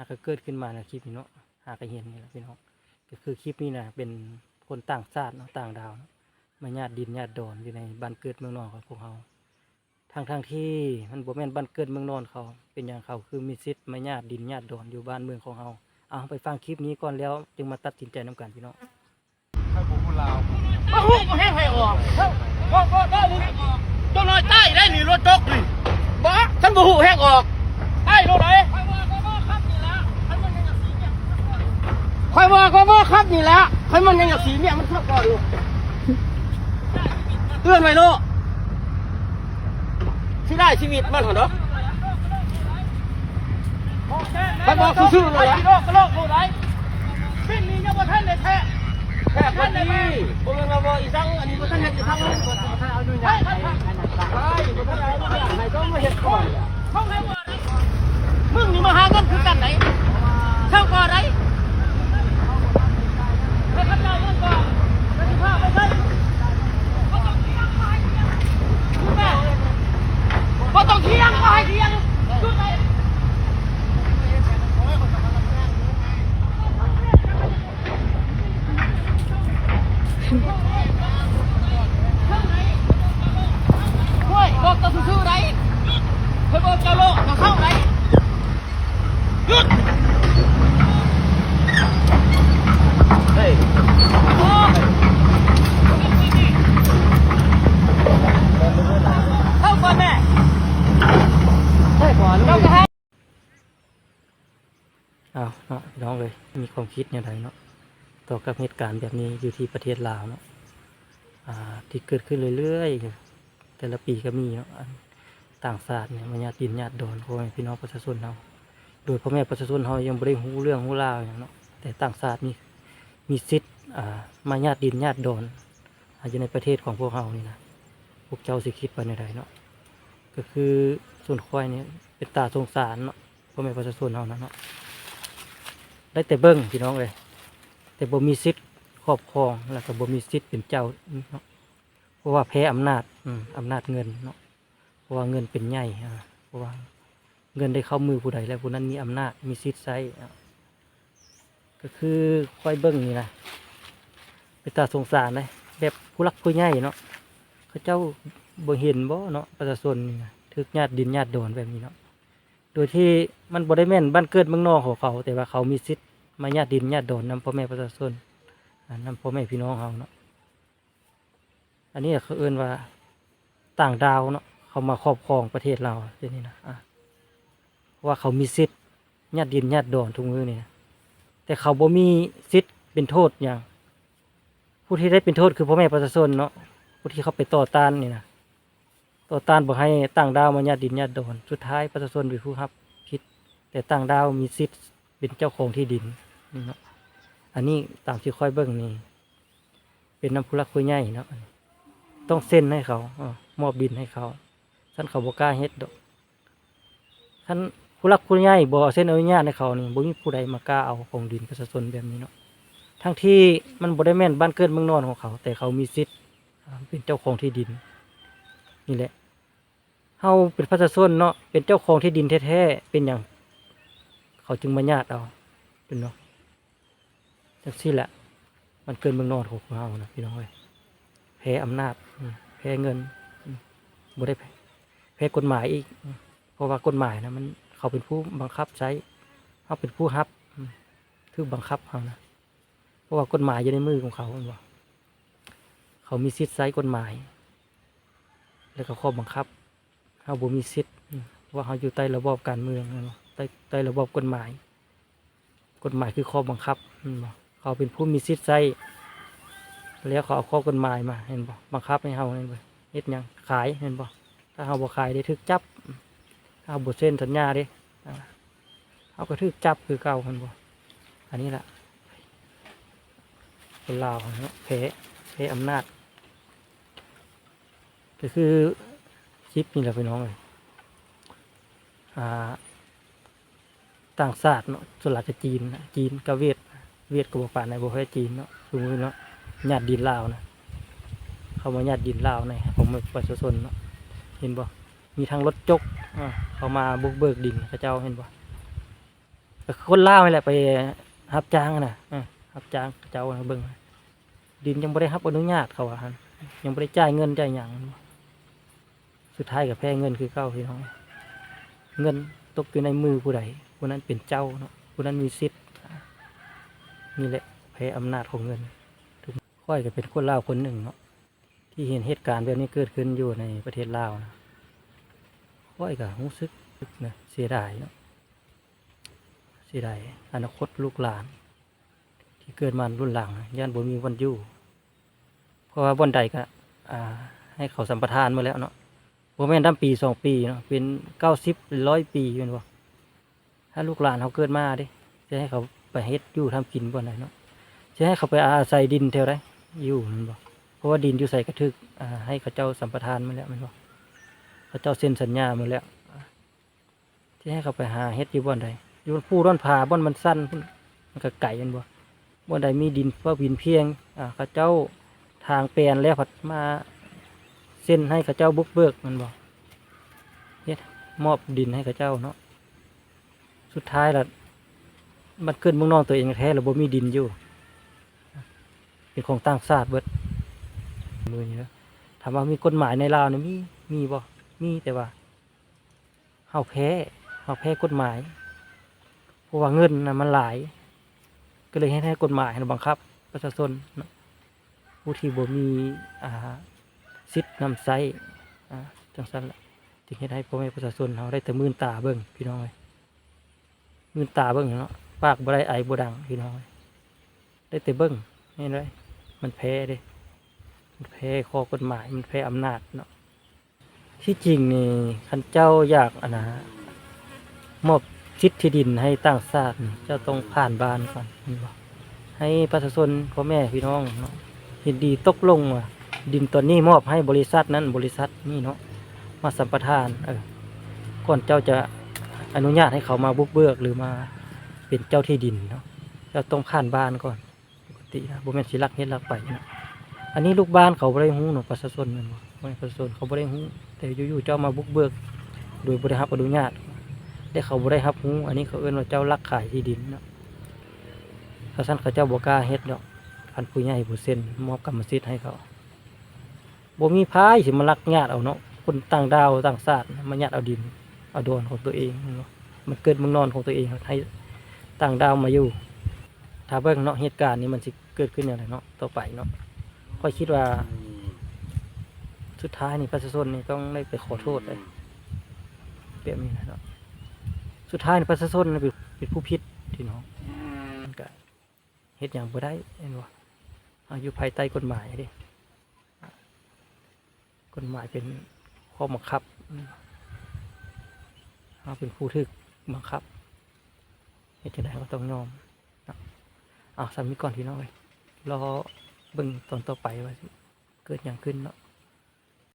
ากก็เกิดขึ้นมาในคลิปนี้เนาะหากก็เห็นนี่แหละพี่น้องก็คือคลิปนี้นะเป็นคนต่างชาติเนาะต่างดาวนะมาญาติดินญาติดอนอยู่ในบ้านเกิดเมืองนอนของพวกเขาทางที่มันบ่แม่นบ้านเกิดเมืองนอนเขาเป็นอย่างเขาคือมีสิทธิ์มาญาติดินญาติดอนอยู่บ้านเมืองของเขาเอาไปฟังคลิปนี้ก่อนแล้วจึงมาตัดสินใจนำกันพี่น้องถ้าผมพูดลาวมาหูก็แห้งให้ออกก็ได้ดิตัวน้อยใต้ได้หนีรถจกดิบ้าฉันบ่หูแห้งออกใต้รถไหนค่อยว่าก็ว่าครับนี่แหละค่อยมันยังสีเนี่ยค่อยว่าก็ว่าครับนี่แหละค่อยมันยังสีเนี่ยมันขับก่อนอยู่เตือนไว้โลที่ได้ชีวิตมันเหรอไปบอกซื่อๆเลยโลกก็โลกโลกไหนสิ้นนี้ยังบ่ทันได้แท้แค่พันนี้บ่แม่นว่าบ่อีสังอันนี้บ่ทันเฮ็ดอีสังเลยเอาดูใหญ่ให้บ่ทันเอาดูใหญ่ให้ต้องมาเฮ็ดก่อนเขาให้ว่าได้มึงนี่มาหาเงินคือกันไหนเข้าก่อนได้ให้คันเราเงินก่อนแล้วสิพาไปได้บ่ต้องเที่ยงบ่ให้เที่ยงจุดไหนบอกตัวซื่อๆไรเคยบอกเจ้าโลกจะเข้าไรหยุดเฮ้ยเข้าก่อนแม่เฮ้ยก่อนเราจะให้เอาเนาะน้องเลยมีความคิดอย่างไรเนาะต่อกับเหตุการณ์แบบนี้อยู่ที่ประเทศลาวเนาะที่เกิดขึ้นเรื่อยๆแต่ละปีก็มีเนาะต่างชาติเนี่ยมาญาติดินญาติดอนพ่อแม่พี่น้องประชาชนเราโดยพ่อแม่ประชาชนเรายังไม่ได้รู้เรื่องรู้ราวอย่างเนาะแต่ต่างชาติมีสิทธิ์มาญาติดินญาติดอนอยู่ในประเทศของพวกเรานี่นะพวกเจ้าสิคิดไปในใดเนาะก็คือส่วนควายเนี่ยเป็นตาสงสารเนาะพ่อแม่ประชาชนเราเนาะได้แต่เบิ้งพี่น้องเลยแต่บ่มีสิทธิ์ครอบครองแล้วก็บ่มีสิทธิ์เป็นเจ้าเนาะเพราะว่าแพ้อำนาจเงินเนาะเพราะว่าเงินเป็นใหญ่เพราะว่าเงินได้เข้ามือผู้ใดแล้วผู้นั้นมีอำนาจมีสิทธิ์ใช้ก็คือค่อยเบิ้งนี่นะเป็นตาสงสารเลยแบบผู้รักผู้ใหญ่เนาะเขาเจ้าบ่เห็นบ่เนาะประชาชนนี่นะถึกญาติดินญาติดอนแบบนี้เนาะโดยที่มันบ่ได้แม่นบ้านเกิดเมืองนอกของเขาแต่ว่าเขามีสิทธิ์มาญาติดินญาติดอนนำพ่อแม่ประชาชนนำพ่อแม่พี่น้องเขาเนาะอันนี้เขาเอิ้นว่าต่างดาวเนาะเขามาครอบครองประเทศเราเช่นนี้นะว่าเขามีสิทธิ์ญาติดินญาติดอนทุกมือนี่นะแต่เขาบ่มีสิทธิ์เป็นโทษอย่างผู้ที่ได้เป็นโทษคือพ่อแม่ประชาชนเนาะผู้ที่เขาไปต่อต้านนี่นะต่อต้านบอกให้ต่างดาวมาญาติดินญาติดอนสุดท้ายประชาชนเป็นผู้รับผิดแต่ต่างดาวมีสิทธิ์เป็นเจ้าของที่ดินนี่เนาะอันนี้ตามที่ค่อยเบิ่งนี่เป็นน้ำผู้รักผู้ใหญ่เนาะต้องเซ็นให้เขามอบดินให้เขาท่านเขาบอกล้าเฮ็ดดอกท่านผู้รักผู้ใหญ่บอกเซ็นอนุญาตให้เขานี่บ่มีผู้ใดมากล้าเอาของดินประชาชนแบบนี้เนาะทั้งที่มันบ่ได้แม่นบ้านเกิดเมืองนอนของเขาแต่เขามีสิทธิ์เป็นเจ้าของที่ดินนี่แหละเฮาเป็นประชาชนเนาะเป็นเจ้าของที่ดินแท้ๆเป็นอย่างเขาจึงมาญาติเอาเป็นเนาะจังซี่แหละมันเกินเมืองนอนของเฮานะพี่น้องเอ้ยแพ้อำนาจแพ้เงินบ่ได้แพ้กฎหมายอีกเพราะว่ากฎหมายนะมันเขาเป็นผู้บังคับใช้เขาเป็นผู้รับถือบังคับเขานะเพราะว่ากฎหมายอยู่ในมือของเขาเขามีสิทธิ์ใช้กฎหมายแล้วก็ข้อบังคับเขาบ่มีสิทธิ์ว่าเขาอยู่ใต้ระบอบการเมืองใต้ระบอบกฎหมายคือข้อบังคับเขาเป็นผู้มีสิทธิ์ใช้แล้วเขาเอาข้อกฎหมายมาเห็นบ่บังคับให้เขาเห็นบ่เฮ็ดหยังขายเห็นบ่ถ้าเขาบ่ขายได้ถูกจับถ้าเขาบ่เซ็นสัญญาเด้เขาก็ถูกจับคือเก่าเห็นบ่อันนี้แหละคนลาวเนาะแพ้อำนาจก็คือคลิปนี่แหละพี่น้องเลยต่างชาติเนาะส่วนหลักจะจีนกับเวียดกับป่าในบ่แพ้จีนเนาะสมมติเนาะญาติดินลาวนะเขามาญาติดินลาวในผมประชาชนเนาะเห็นบ่มีทางรถจกเขามาบุกเบิกดินพระเจ้าเห็นบ่ ก็คนลาวนี่แหละไปรับจ้างน่ะรับจ้างเจ้าเบิ่งดินยังบ่ได้รับอนุญาตเขาว่าหั่นยังบ่ได้จ่ายเงินจ่ายหยังสุดท้ายก็แพ้เงินคือเก่าพี่น้องเงินตกอยู่ในมือผู้ใดผู้นั้นเป็นเจ้าเนาะผู้นั้นมีสิทธิ์นี่แหละแพ้อำนาจของเงินค่อยก็เป็นคนลาวคนหนึ่งเนาะที่เห็นเหตุการณ์แบบนี้เกิดขึ้นอยู่ในประเทศลาวนะค่อยก็รู้สึกนะเสียดายเนาะเสียดายอนาคตลูกหลาน ที่เกิดมารุ่นหลังย่านบ่มีวันอยู่เพราะว่าบ่อนใดก็ให้เขาสัมปทานมาแล้วเนาะบ่แม่นปี2 ปีเนาะเป็น90-100 ปีเป็นบ่ถ้าลูกหลานเขาเกิดมาดิจะให้เขาไปเฮ็ดอยู่ทำกินบ่อนไหนเนาะจะให้เขาไปอาศัยดินแถวใดอยู่แม่นบ่เพราะว่าดินอยู่ใส่กระทึกให้เขาเจ้าสัมปทานมาแล้วแม่นบ่เขาเจ้าเซ็นสัญญามาแล้วที่ให้เขาไปหาเฮ็ดอยู่บ่อนใดอยู่ผู้ร่อนผาบ่อนมันสั้นมันก็ไกลแม่นบ่บ่อนใดมีดินพอวินเพียงเขาเจ้าทางแปลนแล้วผัดมาเส้นให้เขาเจ้าบุกเบิกมันบอกเฮ็ดมอบดินให้เขาเจ้าเนาะสุดท้ายล่ะมันขึ้นเมืองนอกตัวเองแท้แล้วบ่มีดินอยู่เป็นของต่างชาติเบิดมือนี้นะถามว่ามีกฎหมายในลาวนี่มีบ่มีแต่ว่าเฮาแพ้กฎหมายเพราะว่าเงินน่ะมันหลายก็เลยให้กฎหมายบังคับประชาชนผู้ที่บ่มีสิทธิ์นำไซจังซั่นแหละจึงเฮ็ดให้พ่อแม่ประชาชนเราได้แต่มื่นตาเบิ่งพี่น้องเอ้ยมื่นตาเบิ่งเนาะปากบ่ได้ไอบ่ดังพี่น้องเอ้ยได้แต่เบิ่งนี่เลยมันแพ้เด้มันแพ้ข้อกฎหมายมันแพ้อำนาจเนาะที่จริงนี่คันเจ้าอยากมอบสิทธิที่ดินให้ต่างชาติเจ้าต้องผ่านบ้านก่อนให้ประชาชนพ่อแม่พี่น้องเนาะยินดีตกลงว่าดินตัวนี้มอบให้บริษัทนั้นบริษัทนี่เนาะมาสัมปทานก่อนเจ้าจะอนุญาตให้เขามาบุกเบิกหรือมาเป็นเจ้าที่ดินเนาะเจ้าต้องผ่านบ้านก่อนปกตินะบ่แม่นสิลักเฮ็ดลักไปนะอันนี้ลูกบ้านเขาบ่ได้ฮู้เนาะประชาชนแม่นบ่ประชาชนเขาบ่ได้ฮู้แต่อยู่ๆเจ้ามาบุกเบิกโดยบ่ได้รับอนุญาตได้เขาบ่ได้รับฮู้อันนี้เขาเอิ้นว่าเจ้าลักขายที่ดินเนาะถ้าซั่นเขาเจ้าบ่กล้าเฮ็ดดอกคันผู้ใหญ่ผู้เซ็นมอบกรรมสิทธิ์ให้เขาบ่มีพายสิมาลักญาติเอาเนาะคนต่างดาวต่างชาติมาญาติเอาดินเอาดอนของตัวเองเนาะมันเกิดเมืองนอนของตัวเองให้ต่างดาวมาอยู่ถ้าเบิ่งเนาะเหตุการณ์นี้มันสิเกิดขึ้นอย่างไรเนาะต่อไปเนาะค่อยคิดว่าสุดท้ายนี่ประชาชนนี่ต้องได้ไปขอโทษเลยแบบนี้นะเนาะสุดท้ายนี่ประชาชนเป็นผู้ผิดที่น้องมันก็เฮ็ดอย่างบ่ได้เห็นบ่อยู่ภายใต้กฎหมายเด้กฎหมายเป็นข้อบังคับเราเป็นผู้ทึกบังคับเหตุใดก็ต้องยอมสามีก่อนพี่น้องเลยรอเบิ่งตอนต่อไปว่าเกิดอย่างขึ้นเนาะ